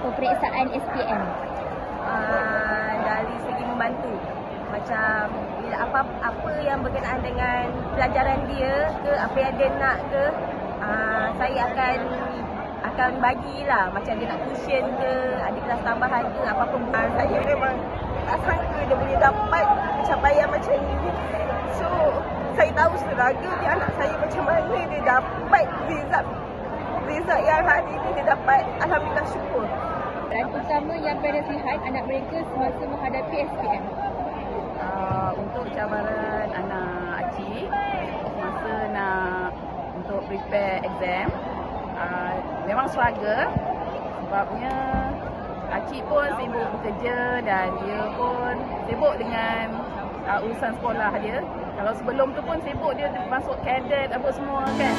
peperiksaan SPM? Dari segi membantu. Macam bila apa yang berkenaan dengan pelajaran dia ke, apa yang dia nak ke, saya akan bagilah. Macam dia nak tuition ke, ada kelas tambahan ke, apa-apa. Saya memang tak sangka dia boleh dapat capaian macam ni. So, saya tahu struggle dia, anak saya macam mana dia dapat result yang hari ni dia dapat. Alhamdulillah, syukur. Dan utama yang parents lihat anak mereka semasa menghadapi SPM? Untuk cabaran anak Acik masa nak untuk prepare exam, memang struggle sebabnya Acik pun sibuk bekerja dan dia pun sibuk dengan urusan sekolah dia. Kalau sebelum tu pun sibuk dia masuk cadet apa semua kan.